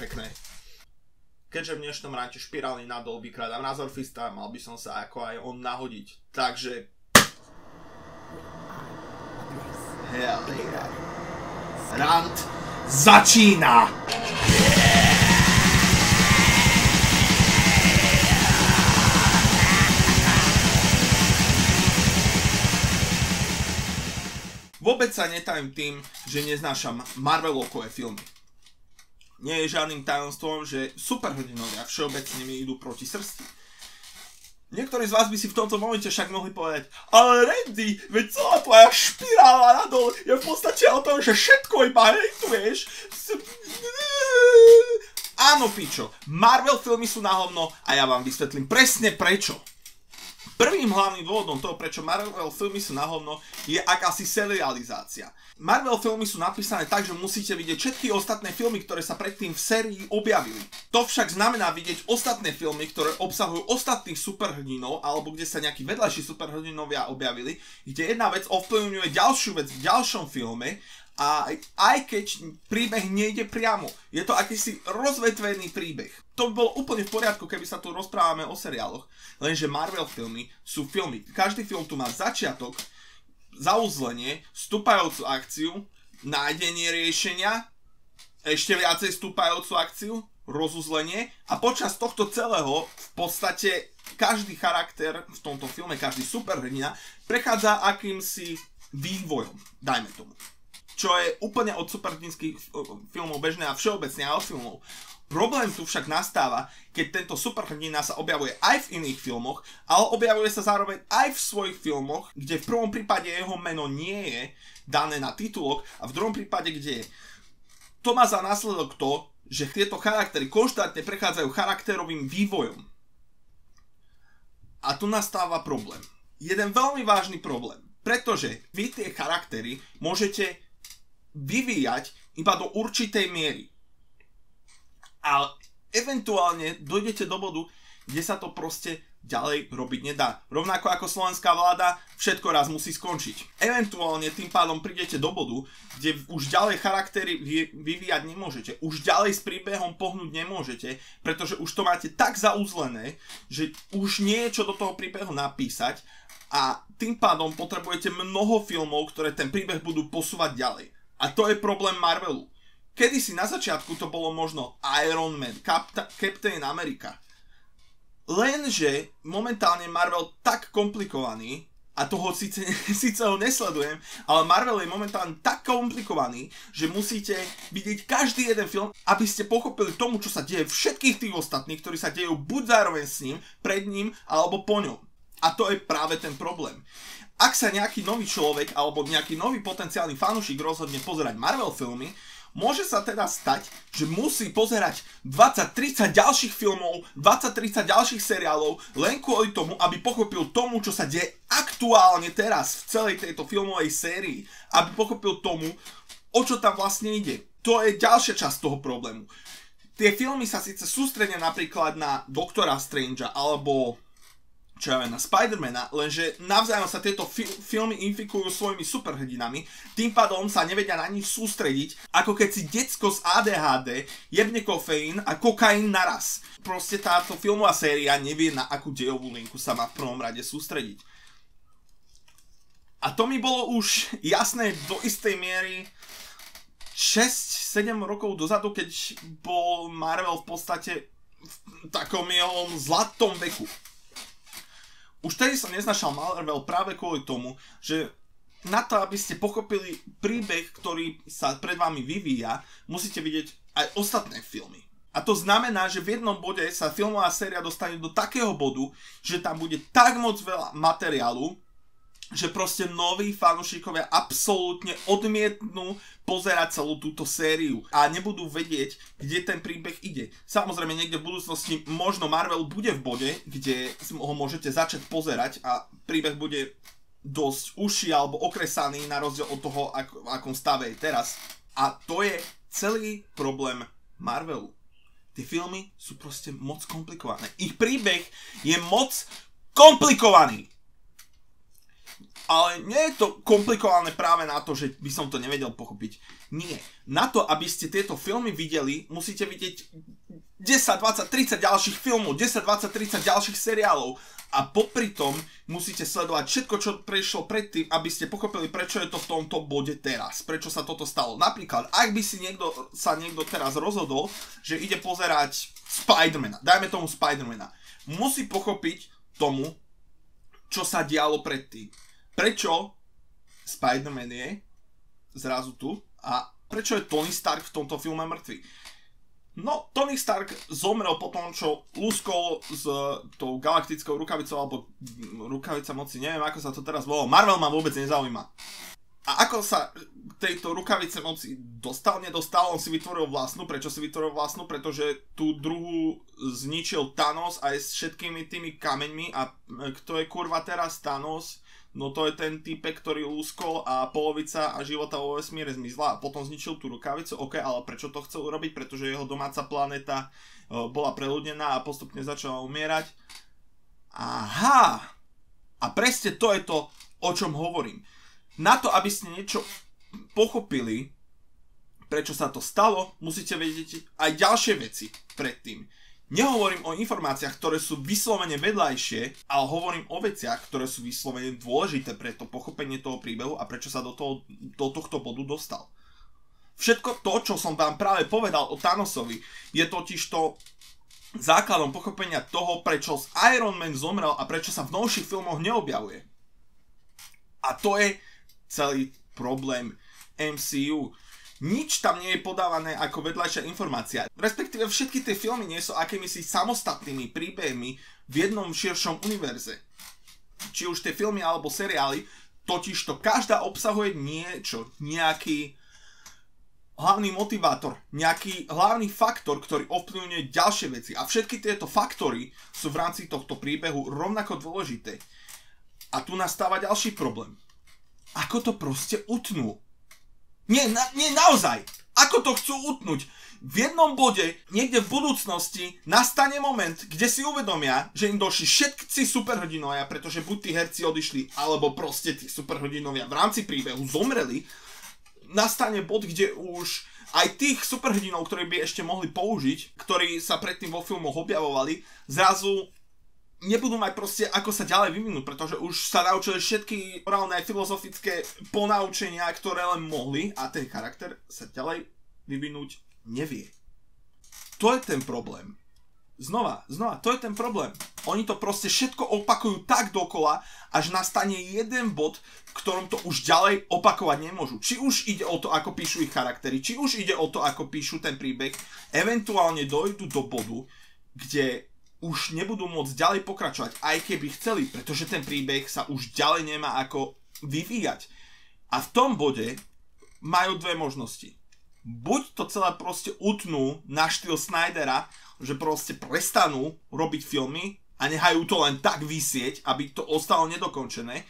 pekné. Keďže v dnešnom ráte špirály nadol vykradám Razorfista, mal by som sa ako aj on nahodiť. Takže... Hell yeah. Rant začína! Vôbec sa netajím tým, že neznášam Marvelovkové filmy. Nie je žiadnym tajomstvom, že superhrdinovia všeobecne mi idú proti srsti. Niektorí z vás by si v tomto momente však mohli povedať: ale Randy, veď celá tvoja špirála nadol je v podstate o tom, že všetko iba hejtuješ. Áno, pičo, Marvel filmy sú na hovno a ja vám vysvetlím presne prečo. Prvým hlavným dôvodom toho, prečo Marvel filmy sú na hovno, je akási serializácia. Marvel filmy sú napísané tak, že musíte vidieť všetky ostatné filmy, ktoré sa predtým v sérii objavili. To však znamená vidieť ostatné filmy, ktoré obsahujú ostatných superhrdinov, alebo kde sa nejakí vedľajší superhrdinovia objavili, kde jedna vec ovplyvňuje ďalšiu vec v ďalšom filme, a aj keď príbeh nejde priamo, je to akýsi rozvetvený príbeh. To by bolo úplne v poriadku, keby sa tu rozprávame o seriáloch, lenže Marvel filmy sú filmy. Každý film tu má začiatok, zauzlenie, vstúpajúcu akciu, nájdenie riešenia, ešte viacej vstúpajúcu akciu, rozuzlenie a počas tohto celého v podstate každý charakter v tomto filme, každý superhrdina prechádza akýmsi vývojom, dajme tomu. Čo je úplne od superhrdinských filmov bežné a všeobecne aj od filmov. Problém tu však nastáva, keď tento superhrdina sa objavuje aj v iných filmoch, ale objavuje sa zároveň aj v svojich filmoch, kde v prvom prípade jeho meno nie je dané na titulok a v druhom prípade kde je. To má za následok to, že tieto charaktery konštantne prechádzajú charakterovým vývojom. A tu nastáva problém. Jeden veľmi vážny problém, pretože vy tie charaktery môžete vyvíjať iba do určitej miery. Ale eventuálne dojdete do bodu, kde sa to proste ďalej robiť nedá. Rovnako ako slovenská vláda, všetko raz musí skončiť. Eventuálne tým pádom prídete do bodu, kde už ďalej charaktery vyvíjať nemôžete. Už ďalej s príbehom pohnúť nemôžete, pretože už to máte tak zauzlené, že už nie je čo do toho príbehu napísať a tým pádom potrebujete mnoho filmov, ktoré ten príbeh budú posúvať ďalej. A to je problém Marvelu. Kedysi na začiatku to bolo možno Iron Man, Captain America. Lenže momentálne Marvel tak komplikovaný, a toho síce ho nesledujem, ale Marvel je momentálne tak komplikovaný, že musíte vidieť každý jeden film, aby ste pochopili tomu, čo sa deje všetkých tých ostatných, ktorí sa dejú buď zároveň s ním, pred ním, alebo po ňom. A to je práve ten problém. Ak sa nejaký nový človek alebo nejaký nový potenciálny fanúšik rozhodne pozerať Marvel filmy, môže sa teda stať, že musí pozerať 20-30 ďalších filmov, 20-30 ďalších seriálov len kvôli tomu, aby pochopil tomu, čo sa deje aktuálne teraz v celej tejto filmovej sérii. Aby pochopil tomu, o čo tam vlastne ide. To je ďalšia časť toho problému. Tie filmy sa síce sústredia napríklad na Doktora Strangea alebo čo ja viem, na Spidermana, lenže navzájom sa tieto filmy infikujú svojimi superhrdinami, tým pádom sa nevedia na nich sústrediť, ako keď si decko z ADHD jebne kofeín a kokain naraz. Proste táto filmová séria nevie, na akú dejovú linku sa má v prvom rade sústrediť. A to mi bolo už jasné do istej miery 6-7 rokov dozadu, keď bol Marvel v podstate v takom jeho zlatom veku. Už tedy som neznašal Marvel práve kvôli tomu, že na to, aby ste pochopili príbeh, ktorý sa pred vami vyvíja, musíte vidieť aj ostatné filmy. A to znamená, že v jednom bode sa filmová séria dostane do takého bodu, že tam bude tak moc veľa materiálu, že proste noví fanúšikovia absolútne odmietnú pozerať celú túto sériu a nebudú vedieť, kde ten príbeh ide. Samozrejme, niekde v budúcnosti možno Marvel bude v bode, kde ho môžete začať pozerať a príbeh bude dosť uší alebo okresaný na rozdiel od toho, v akom stave je teraz. A to je celý problém Marvelu. Tie filmy sú proste moc komplikované. Ich príbeh je moc komplikovaný. Ale nie je to komplikované práve na to, že by som to nevedel pochopiť. Nie. Na to, aby ste tieto filmy videli, musíte vidieť 10, 20, 30 ďalších filmov, 10, 20, 30 ďalších seriálov. A popri tom musíte sledovať všetko, čo prešlo predtým, aby ste pochopili, prečo je to v tomto bode teraz. Prečo sa toto stalo. Napríklad, ak by si niekto teraz rozhodol, že ide pozerať Spidermana, dajme tomu Spidermana, musí pochopiť tomu, čo sa dialo predtým. Prečo Spider-Man je zrazu tu a prečo je Tony Stark v tomto filme mŕtvy? No, Tony Stark zomrel po tom, čo luskol s tou galaktickou rukavicou, alebo rukavica moci, neviem ako sa to teraz volalo. Marvel ma vôbec nezaujíma. A ako sa tejto rukavice moci nedostal, on si vytvoril vlastnú. Prečo si vytvoril vlastnú? Pretože tú druhú zničil Thanos aj s všetkými tými kameňmi. A kto je kurva teraz Thanos? No to je ten typek, ktorý lúskol a polovica a života vo vesmíre zmizla a potom zničil tú rukavicu. OK, ale prečo to chcel urobiť? Pretože jeho domáca planéta bola preľudnená a postupne začala umierať. Aha! A presne to je to, o čom hovorím. Na to, aby ste niečo pochopili, prečo sa to stalo, musíte vedieť aj ďalšie veci predtým. Nehovorím o informáciách, ktoré sú vyslovene vedľajšie, ale hovorím o veciach, ktoré sú vyslovene dôležité pre to pochopenie toho príbehu a prečo sa do tohto bodu dostal. Všetko to, čo som vám práve povedal o Thanosovi, je totiž to základom pochopenia toho, prečo Iron Man zomrel a prečo sa v novších filmoch neobjavuje. A to je celý problém MCU. Nič tam nie je podávané ako vedľajšia informácia. Respektíve všetky tie filmy nie sú akýmisi samostatnými príbehmi v jednom širšom univerze. Či už tie filmy alebo seriály, totižto každá obsahuje niečo, nejaký hlavný motivátor, nejaký hlavný faktor, ktorý ovplyvňuje ďalšie veci. A všetky tieto faktory sú v rámci tohto príbehu rovnako dôležité. A tu nastáva ďalší problém. Ako to proste utnú? Nie, naozaj. Ako to chcú utnúť? V jednom bode, niekde v budúcnosti, nastane moment, kde si uvedomia, že im došli všetci superhrdinovia, pretože buď tí herci odišli, alebo proste tí superhrdinovia v rámci príbehu zomreli. Nastane bod, kde už aj tých superhrdinov, ktorí by ešte mohli použiť, ktorí sa predtým vo filmoch objavovali, zrazu nebudú mať proste ako sa ďalej vyvinúť, pretože už sa naučili všetky morálne aj filozofické ponaučenia, ktoré len mohli a ten charakter sa ďalej vyvinúť nevie. To je ten problém. Znova, to je ten problém. Oni to proste všetko opakujú tak dokola, až nastane jeden bod, v ktorom to už ďalej opakovať nemôžu. Či už ide o to, ako píšu ich charaktery, či už ide o to, ako píšu ten príbeh, eventuálne dojdu do bodu, kde už nebudú môcť ďalej pokračovať, aj keby chceli, pretože ten príbeh sa už ďalej nemá ako vyvíjať. A v tom bode majú dve možnosti. Buď to celé proste utnú na štýl Snydera, že proste prestanú robiť filmy a nehajú to len tak visieť, aby to ostalo nedokončené.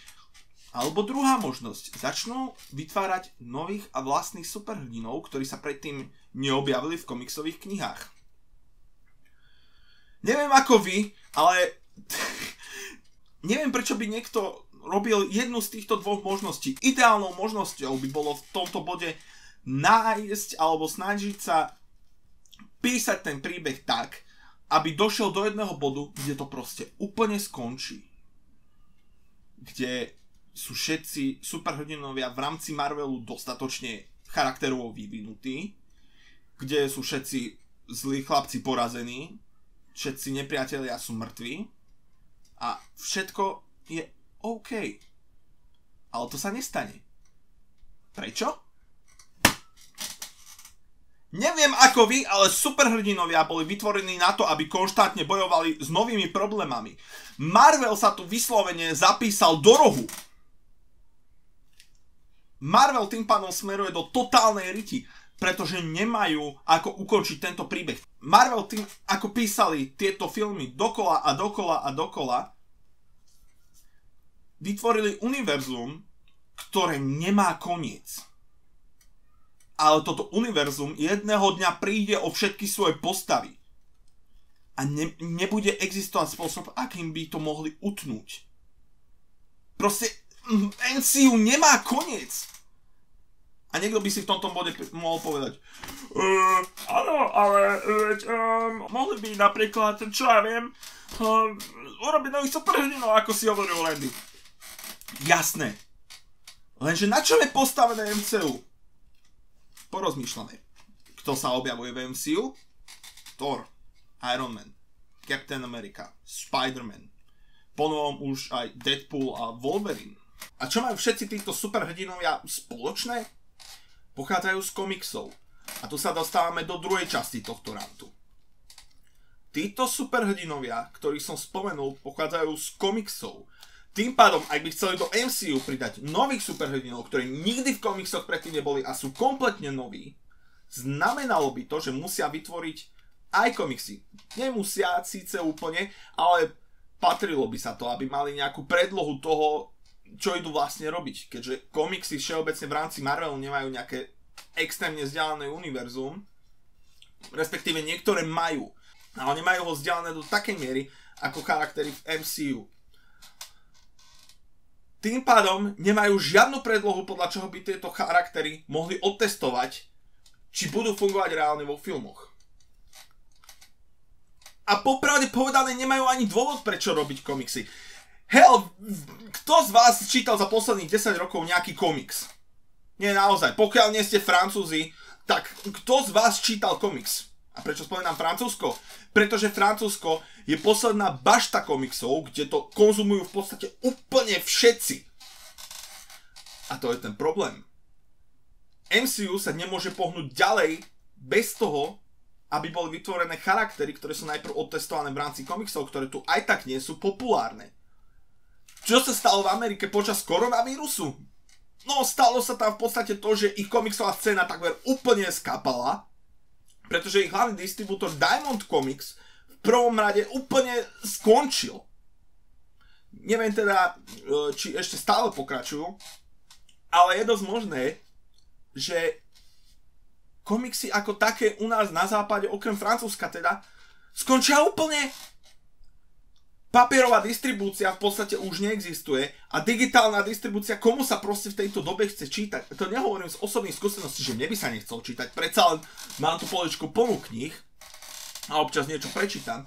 Alebo druhá možnosť. Začnú vytvárať nových a vlastných superhrdinov, ktorí sa predtým neobjavili v komiksových knihách. Neviem ako vy, ale neviem prečo by niekto robil jednu z týchto dvoch možností. Ideálnou možnosťou by bolo v tomto bode nájsť alebo snažiť sa písať ten príbeh tak, aby došiel do jedného bodu, kde to proste úplne skončí. Kde sú všetci superhrdinovia v rámci Marvelu dostatočne charakterovo vyvinutí, kde sú všetci zlí chlapci porazení, všetci nepriatelia sú mŕtvi a všetko je OK. Ale to sa nestane. Prečo? Neviem ako vy, ale superhrdinovia boli vytvorení na to, aby konštantne bojovali s novými problémami. Marvel sa tu vyslovene zapísal do rohu. Marvel tým pádom smeruje do totálnej riti, pretože nemajú ako ukončiť tento príbeh. Marvel tým, ako písali tieto filmy dokola a dokola a dokola, vytvorili univerzum, ktoré nemá koniec. Ale toto univerzum jedného dňa príde o všetky svoje postavy. A nebude existovať spôsob, akým by to mohli utnúť. Proste MCU nemá koniec. A niekto by si v tomto bode mohol povedať áno, ale mohli by napríklad, čo ja viem, urobiť nových superhrdinov, ako si hovoril Randy. Jasné. Lenže na čom je postavené MCU? Porozmýšľame. Kto sa objavuje v MCU? Thor, Iron Man, Captain America, Spider-Man, ponovom už aj Deadpool a Wolverine. A čo majú všetci títo superhrdinovia spoločné? Pochádzajú z komiksov. A tu sa dostávame do druhej časti tohto rantu. Títo superhrdinovia, ktorých som spomenul, pochádzajú z komiksov. Tým pádom, ak by chceli do MCU pridať nových superhrdinov, ktorí nikdy v komiksoch predtým neboli a sú kompletne noví, znamenalo by to, že musia vytvoriť aj komiksy. Nemusia síce úplne, ale patrilo by sa to, aby mali nejakú predlohu toho, čo idú vlastne robiť. Keďže komiksy všeobecne v rámci Marvelu nemajú nejaké extrémne vzdialené univerzum, respektíve niektoré majú, ale nemajú ho vzdialené do takej miery ako charaktery v MCU. Tým pádom nemajú žiadnu predlohu, podľa čoho by tieto charaktery mohli otestovať, či budú fungovať reálne vo filmoch. A popravde povedané nemajú ani dôvod, prečo robiť komiksy. Hell, kto z vás čítal za posledných 10 rokov nejaký komiks? Nie, naozaj, pokiaľ nie ste Francúzi, tak kto z vás čítal komiks? A prečo spomínam Francúzsko? Pretože Francúzsko je posledná bašta komiksov, kde to konzumujú v podstate úplne všetci. A to je ten problém. MCU sa nemôže pohnúť ďalej bez toho, aby boli vytvorené charaktery, ktoré sú najprv odtestované v rámci komiksov, ktoré tu aj tak nie sú populárne. Čo sa stalo v Amerike počas koronavírusu? No, stalo sa tam v podstate to, že ich komiksová scéna takmer úplne skápala, pretože ich hlavný distribútor Diamond Comics v prvom rade úplne skončil. Neviem teda, či ešte stále pokračujú, ale je dosť možné, že komiksy ako také u nás na západe, okrem Francúzska teda, skončia úplne. Papierová distribúcia v podstate už neexistuje a digitálna distribúcia, komu sa proste v tejto dobe chce čítať? To nehovorím z osobných skúseností, že mne by sa nechcel čítať, predsa len mám tu poličku plnú kníh a občas niečo prečítam,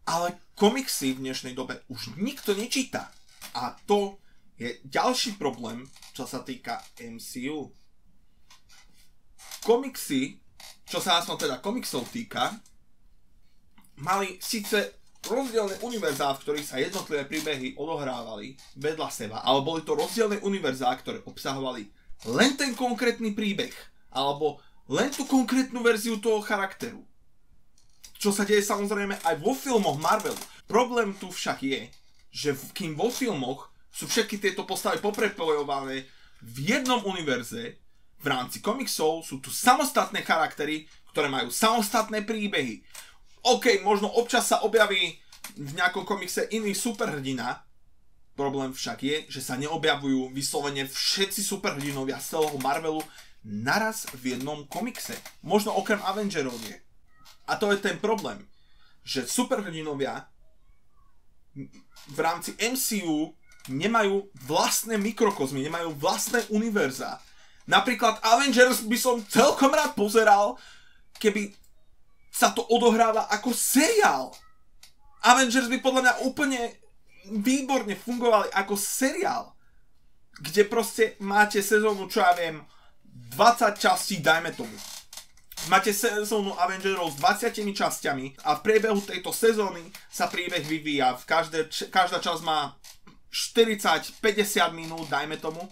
ale komiksy v dnešnej dobe už nikto nečíta. A to je ďalší problém, čo sa týka MCU. Komiksy, čo sa aspoň teda komiksov týka, mali síce rozdielne univerzá, v ktorých sa jednotlivé príbehy odohrávali vedľa seba, ale boli to rozdielne univerzá, ktoré obsahovali len ten konkrétny príbeh, alebo len tú konkrétnu verziu toho charakteru. Čo sa deje samozrejme aj vo filmoch Marvelu. Problém tu však je, že kým vo filmoch sú všetky tieto postavy poprepojované v jednom univerze, v rámci komiksov sú tu samostatné charaktery, ktoré majú samostatné príbehy. OK, možno občas sa objaví v nejakom komikse iný superhrdina. Problém však je, že sa neobjavujú vyslovene všetci superhrdinovia z celého Marvelu naraz v jednom komikse. Možno okrem Avengerov nie. A to je ten problém, že superhrdinovia v rámci MCU nemajú vlastné mikrokozmy, nemajú vlastné univerzá. Napríklad Avengers by som celkom rád pozeral, keby sa to odohráva ako seriál. Avengers by podľa mňa úplne výborne fungovali ako seriál, kde proste máte sezónu, čo ja viem, 20 častí, dajme tomu. Máte sezónu Avengerov s 20 časťami a v priebehu tejto sezóny sa príbeh vyvíja. Každá časť má 40-50 minút, dajme tomu.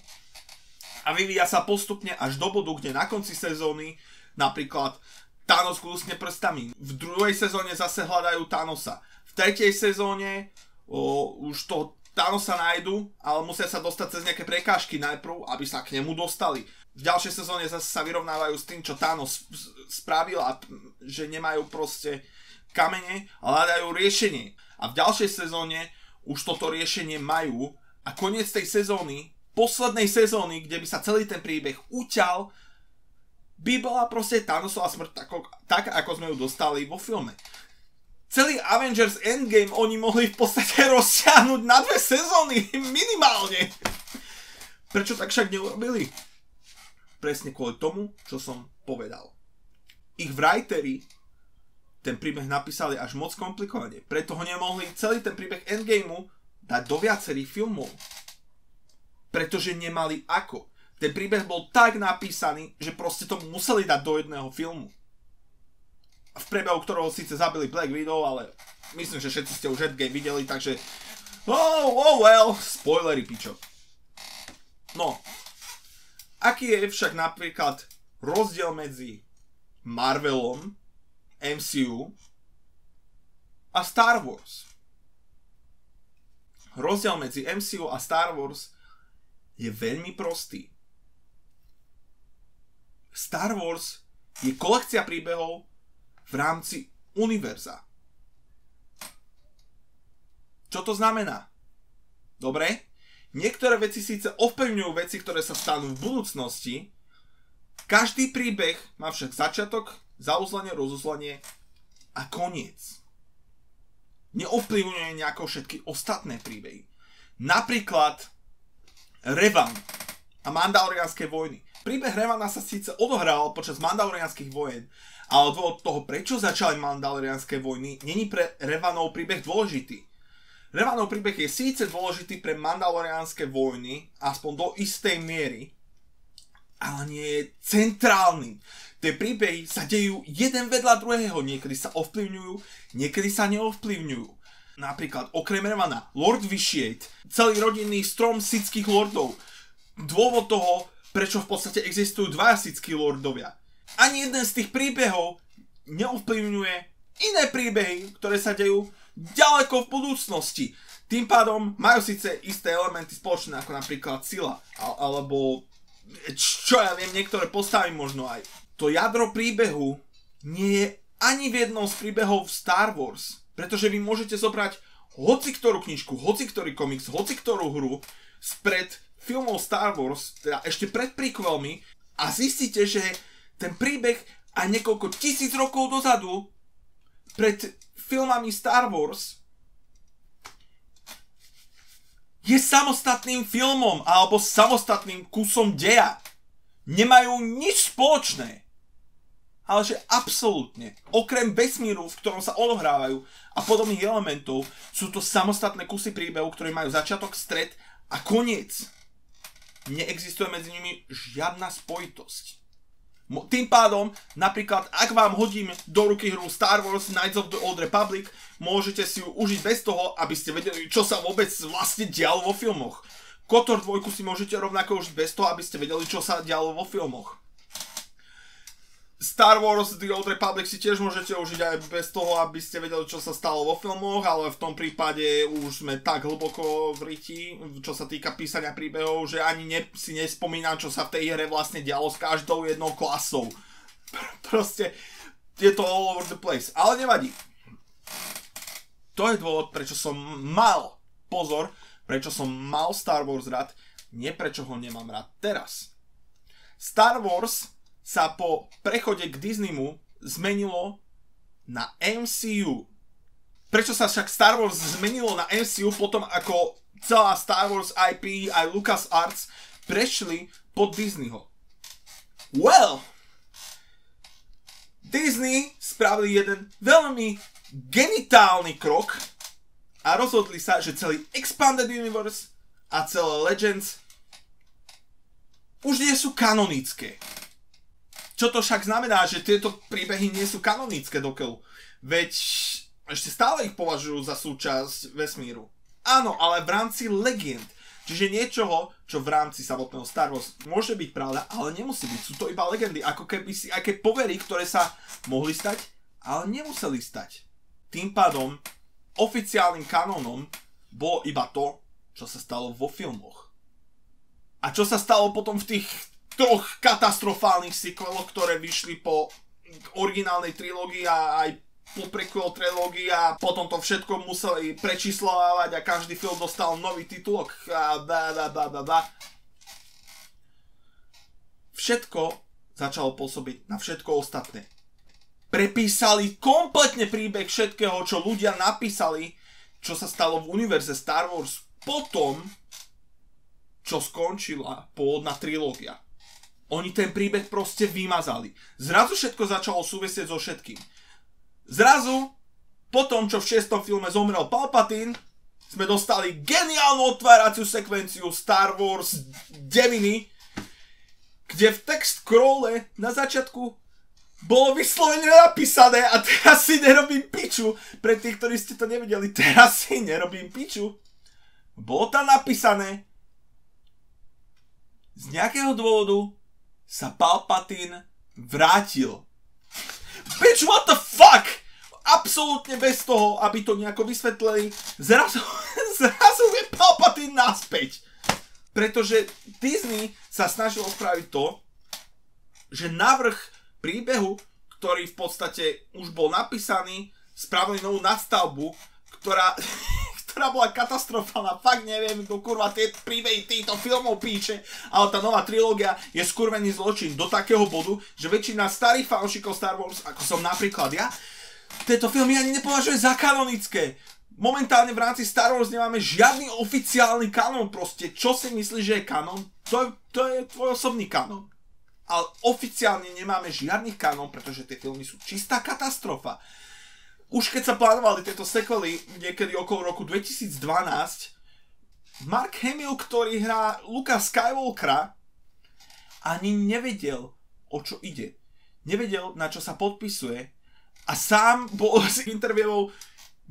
A vyvíja sa postupne až do bodu, kde na konci sezóny napríklad Thanos kúsne prstami. V druhej sezóne zase hľadajú Thanosa. V tretej sezóne už toho Thanosa nájdu, ale musia sa dostať cez nejaké prekážky najprv, aby sa k nemu dostali. V ďalšej sezóne zase sa vyrovnávajú s tým, čo Thanos spravil a že nemajú proste kamene a hľadajú riešenie. A v ďalšej sezóne už toto riešenie majú a koniec tej sezóny, poslednej sezóny, kde by sa celý ten príbeh uťal, by bola proste Thanosová smrť tak, ako sme ju dostali vo filme. Celý Avengers Endgame oni mohli v podstate rozsiahnuť na 2 sezóny minimálne. Prečo tak však neurobili? Presne kvôli tomu, čo som povedal. Ich writeri ten príbeh napísali až moc komplikovane. Preto ho nemohli celý ten príbeh Endgameu dať do viacerých filmov. Pretože nemali ako. Ten príbeh bol tak napísaný, že proste to museli dať do jedného filmu. V priebehu ktorého síce zabili Black Widow, ale myslím, že všetci ste už Endgame videli, takže well, spoilery, pičo. No, aký je však napríklad rozdiel medzi Marvelom, MCU a Star Wars? Rozdiel medzi MCU a Star Wars je veľmi prostý. Star Wars je kolekcia príbehov v rámci univerza. Čo to znamená? Dobre? Niektoré veci síce ovplyvňujú veci, ktoré sa stanú v budúcnosti. Každý príbeh má však začiatok, zauzlenie, rozuzlenie a koniec. Neovplyvňuje nejako všetky ostatné príbehy. Napríklad Revan a Mandalorianské vojny. Príbeh Revana sa síce odohral počas Mandalorianských vojen, ale dôvod toho, prečo začali Mandalorianské vojny, není pre Revanov príbeh dôležitý. Revanov príbeh je síce dôležitý pre Mandalorianské vojny, aspoň do istej miery, ale nie je centrálny. Tie príbehy sa dejú jeden vedľa druhého, niekedy sa ovplyvňujú, niekedy sa neovplyvňujú. Napríklad okrem Revana, Lord Vitiate, celý rodinný strom sithských lordov. Dôvod toho, prečo v podstate existujú dvaja sithskí lordovia. Ani jeden z tých príbehov neovplyvňuje iné príbehy, ktoré sa dejú ďaleko v budúcnosti. Tým pádom majú síce isté elementy spoločné, ako napríklad sila, alebo čo ja viem, niektoré postavy možno aj. To jadro príbehu nie je ani v jednom z príbehov v Star Wars, pretože vy môžete zobrať hoci ktorú knižku, hoci ktorý komiks, hoci ktorú hru spred filmov Star Wars, teda ešte pred prequelmi, a zistíte, že ten príbeh aj niekoľko tisíc rokov dozadu pred filmami Star Wars je samostatným filmom alebo samostatným kusom deja. Nemajú nič spoločné. Ale že absolútne. Okrem vesmíru, v ktorom sa odohrávajú a podobných elementov, sú to samostatné kusy príbehu, ktoré majú začiatok, stred a koniec. Neexistuje medzi nimi žiadna spojitosť. Tým pádom, napríklad, ak vám hodím do ruky hru Star Wars Knights of the Old Republic, môžete si ju užiť bez toho, aby ste vedeli, čo sa vôbec vlastne dialo vo filmoch. KOTOR 2 si môžete rovnako užiť bez toho, aby ste vedeli, čo sa dialo vo filmoch. Star Wars The Old Republic si tiež môžete užiť aj bez toho, aby ste vedeli, čo sa stalo vo filmoch, ale v tom prípade už sme tak hlboko v riti, čo sa týka písania príbehov, že ani si nespomínam, čo sa v tej hre vlastne dialo s každou jednou klasou. Proste je to all over the place, ale nevadí. To je dôvod, prečo som mal pozor, prečo som mal Star Wars rád, nie prečo ho nemám rád teraz. Star Wars sa po prechode k Disneymu zmenilo na MCU. Prečo sa však Star Wars zmenilo na MCU potom, ako celá Star Wars IP aj LucasArts prešli pod Disneyho? Well, Disney spravili jeden veľmi genitálny krok a rozhodli sa, že celý Expanded Universe a celé Legends už nie sú kanonické. Čo to však znamená, že tieto príbehy nie sú kanonické dokeľu? Veď ešte stále ich považujú za súčasť vesmíru. Áno, ale v rámci legend. Čiže niečoho, čo v rámci samotného Star Wars môže byť pravda, ale nemusí byť. Sú to iba legendy, ako keby si aké povery, ktoré sa mohli stať, ale nemuseli stať. Tým pádom oficiálnym kanónom bolo iba to, čo sa stalo vo filmoch. A čo sa stalo potom v tých troch katastrofálnych sequeloch, ktoré vyšli po originálnej trilógii a aj po prequel trilógii a potom to všetko museli prečíslovať a každý film dostal nový titulok a všetko začalo pôsobiť na všetko ostatné. Prepísali kompletne príbeh všetkého, čo ľudia napísali, čo sa stalo v univerze Star Wars potom, čo skončila pôvodná trilógia. Oni ten príbeh proste vymazali. Zrazu všetko začalo súvisieť so všetkým. Zrazu, po tom, čo v 6. filme zomrel Palpatine, sme dostali geniálnu otváraciu sekvenciu Star Wars 9, kde v text scrolle na začiatku bolo vyslovene napísané, a teraz si nerobím piču, pre tých, ktorí ste to nevideli, teraz si nerobím piču. Bolo tam napísané, z nejakého dôvodu sa Palpatine vrátil. Bitch, what the fuck? Absolútne bez toho, aby to nejako vysvetlili, zrazu je Palpatine naspäť. Pretože Disney sa snažil spraviť to, že navrch príbehu, ktorý v podstate už bol napísaný, spravili novú nadstavbu, ktorá bola katastrofálna. Fakt neviem, kto kurva tie príbehy týchto filmov píše, ale tá nová trilógia je skurvený zločin do takého bodu, že väčšina starých fanúšikov Star Wars, ako som napríklad ja, tieto filmy ani nepovažuje za kanonické. Momentálne v rámci Star Wars nemáme žiadny oficiálny kanon, proste. Čo si myslíš, že je kanon? To je tvoj osobný kanon. Ale oficiálne nemáme žiadnych kanon, pretože tie filmy sú čistá katastrofa. Už keď sa plánovali tieto sequely niekedy okolo roku 2012, Mark Hamill, ktorý hrá Luka Skywalkera, ani nevedel, o čo ide. Nevedel, na čo sa podpisuje, a sám bol z interviewov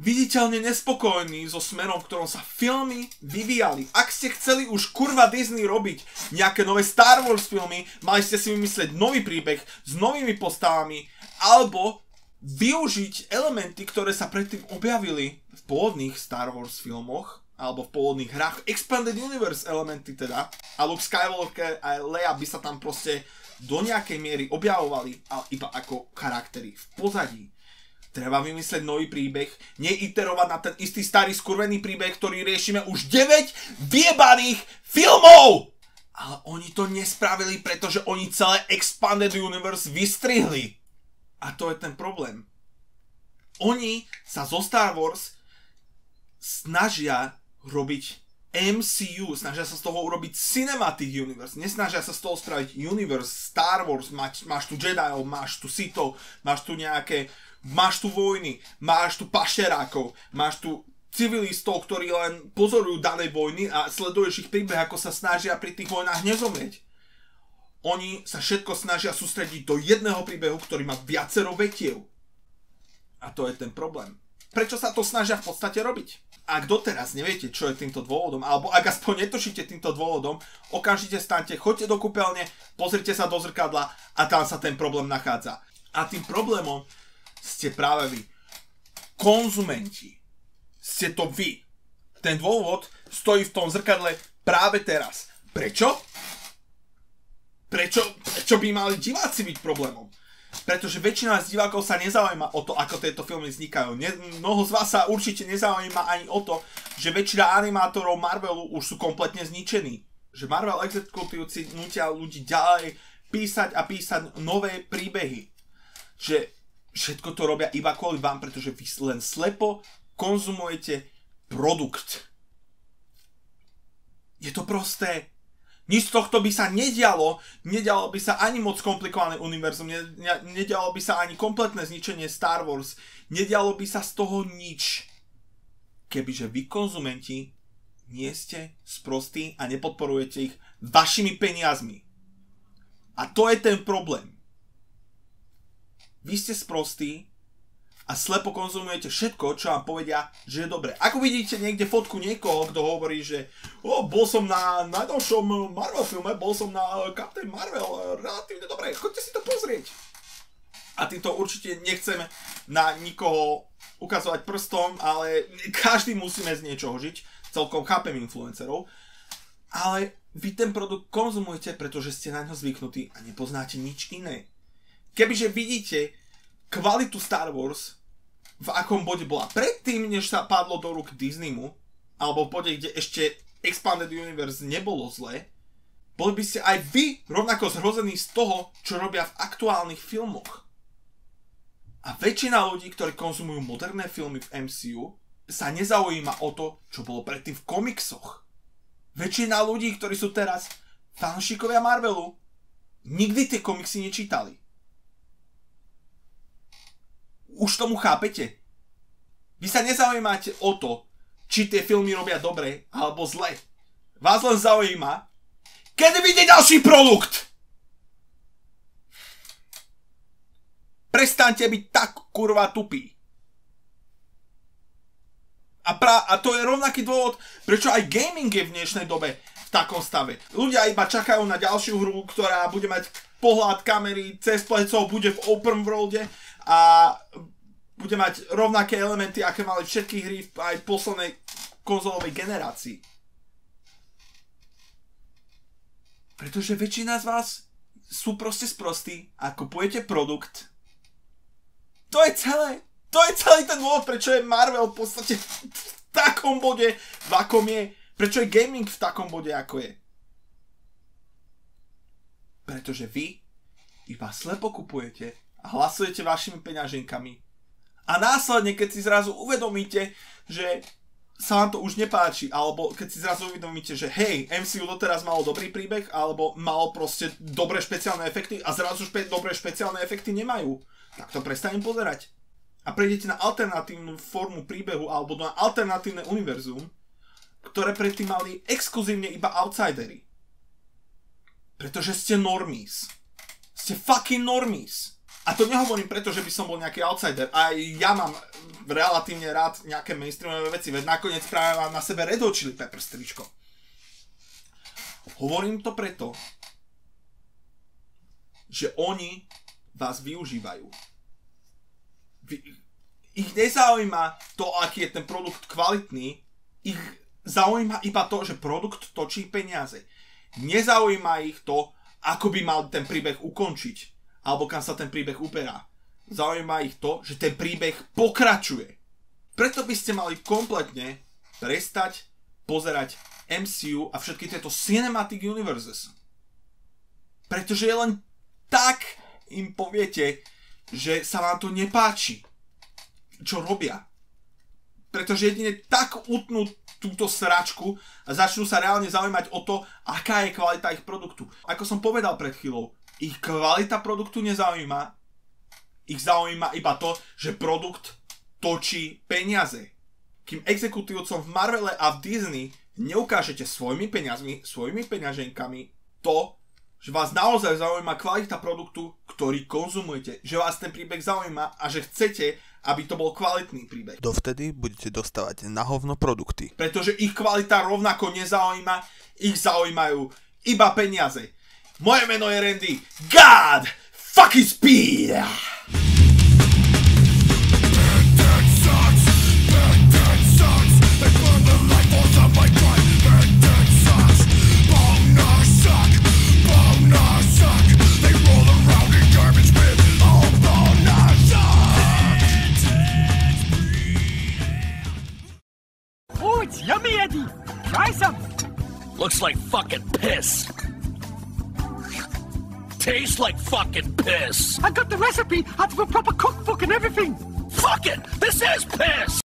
viditeľne nespokojný so smerom, v ktorom sa filmy vyvíjali. Ak ste chceli už kurva Disney robiť nejaké nové Star Wars filmy, mali ste si vymyslieť nový príbeh s novými postavami, alebo využiť elementy, ktoré sa predtým objavili v pôvodných Star Wars filmoch, alebo v pôvodných hrách, Expanded Universe elementy teda, a Luke Skywalker a Leia by sa tam proste do nejakej miery objavovali, ale iba ako charaktery v pozadí. Treba vymyslieť nový príbeh, neiterovať na ten istý starý skurvený príbeh, ktorý riešime už 9 vyjebaných filmov! Ale oni to nespravili, pretože oni celé Expanded Universe vystrihli. A to je ten problém. Oni sa zo Star Wars snažia robiť MCU, snažia sa z toho urobiť Cinematic Universe, nesnažia sa z toho spraviť Universe, Star Wars, máš tu Jediov, máš tu Sithov, máš tu vojny, máš tu pašerákov, máš tu civilistov, ktorí len pozorujú dané vojny a sleduješ ich príbeh, ako sa snažia pri tých vojnách nezomrieť. Oni sa všetko snažia sústrediť do jedného príbehu, ktorý má viacero vetiev. A to je ten problém. Prečo sa to snažia v podstate robiť? Ak doteraz neviete, čo je týmto dôvodom, alebo ak aspoň netušíte týmto dôvodom, okamžite staňte, choďte do kúpeľne, pozrite sa do zrkadla a tam sa ten problém nachádza. A tým problémom ste práve vy. Konzumenti. Ste to vy. Ten dôvod stojí v tom zrkadle práve teraz. Prečo? Prečo by mali diváci byť problémom? Pretože väčšina z divákov sa nezaujíma o to, ako tieto filmy vznikajú. Mnoho z vás sa určite nezaujíma ani o to, že väčšina animátorov Marvelu už sú kompletne zničení. Že Marvel exekutívci nutia ľudí ďalej písať a písať nové príbehy. Že všetko to robia iba kvôli vám, pretože vy len slepo konzumujete produkt. Je to prosté. Nič z tohto by sa nedialo by sa ani moc komplikované univerzum, nedialo by sa ani kompletné zničenie Star Wars, nedialo by sa z toho nič. Kebyže vy konzumenti nie ste sprostí a nepodporujete ich vašimi peniazmi. A to je ten problém. Vy ste sprostí a slepo konzumujete všetko, čo vám povedia, že je dobré. Ako vidíte niekde fotku niekoho, kto hovorí, že bol som na najnovšom Marvel filme, bol som na Captain Marvel, relatívne dobré, choďte si to pozrieť. A týmto určite nechceme na nikoho ukazovať prstom, ale každý musíme z niečoho žiť, celkom chápem influencerov, ale vy ten produkt konzumujete, pretože ste na ňo zvyknutí a nepoznáte nič iné. Kebyže vidíte kvalitu Star Wars, v akom bode bola predtým, než sa padlo do rúk Disneymu, alebo v bode, kde ešte Expanded Universe nebolo zlé, boli by ste aj vy rovnako zhrození z toho, čo robia v aktuálnych filmoch. A väčšina ľudí, ktorí konzumujú moderné filmy v MCU, sa nezaujíma o to, čo bolo predtým v komiksoch. Väčšina ľudí, ktorí sú teraz fanúšikovia Marvelu, nikdy tie komiksy nečítali. Už tomu chápete? Vy sa nezaujímate o to, či tie filmy robia dobre alebo zle. Vás len zaujíma, kedy vyjde ďalší produkt. Prestaňte byť tak kurva tupí. A to je rovnaký dôvod, prečo aj gaming je v dnešnej dobe v takom stave. Ľudia iba čakajú na ďalšiu hru, ktorá bude mať pohľad kamery cez plecov, bude v open worlde a bude mať rovnaké elementy, aké mali všetky hry aj v poslednej konzolovej generácii. Pretože väčšina z vás sú proste sprostí a kupujete produkt. To je celé. To je celý ten dôvod, prečo je Marvel v podstate v takom bode, v akom je. Prečo je gaming v takom bode, ako je. Pretože vy iba slepo kupujete a hlasujete vašimi peňaženkami. A následne, keď si zrazu uvedomíte, že sa vám to už nepáči, alebo keď si zrazu uvedomíte, že hej, MCU doteraz malo dobrý príbeh, alebo malo proste dobré špeciálne efekty a zrazu dobré špeciálne efekty nemajú, tak to prestanem pozerať. A prejdete na alternatívnu formu príbehu alebo na alternatívne univerzum, ktoré predtým mali exkluzívne iba outsidery. Pretože ste normies. Ste fucking normies. A to nehovorím preto, že by som bol nejaký outsider. Aj ja mám relatívne rád nejaké mainstreamové veci, veď nakoniec práve mám na sebe Red Hot Chili Peppers tričko. Hovorím to preto, že oni vás využívajú. Ich nezaujíma to, aký je ten produkt kvalitný, ich zaujíma iba to, že produkt točí peniaze. Nezaujíma ich to, ako by mal ten príbeh ukončiť, alebo kam sa ten príbeh uberá. Zaujíma ich to, že ten príbeh pokračuje. Preto by ste mali kompletne prestať pozerať MCU a všetky tieto Cinematic Universes. Pretože len tak im poviete, že sa vám to nepáči, čo robia. Pretože jedine tak utnú túto sračku a začnú sa reálne zaujímať o to, aká je kvalita ich produktu. Ako som povedal pred chvíľou, ich kvalita produktu nezaujíma, ich zaujíma iba to, že produkt točí peniaze. Kým exekutívcom v Marvele a v Disney neukážete svojimi peniazmi, svojimi peňaženkami to, že vás naozaj zaujíma kvalita produktu, ktorý konzumujete, že vás ten príbeh zaujíma a že chcete, aby to bol kvalitný príbeh. Dovtedy budete dostávať na hovno produkty. Pretože ich kvalita rovnako nezaujíma, ich zaujímajú iba peniaze. Moje meno je Randy. God fucking speed! It's yummy, Eddie. Try some. Looks like fucking piss. Tastes like fucking piss. I got the recipe out of a proper cookbook and everything. Fuck it! This is piss!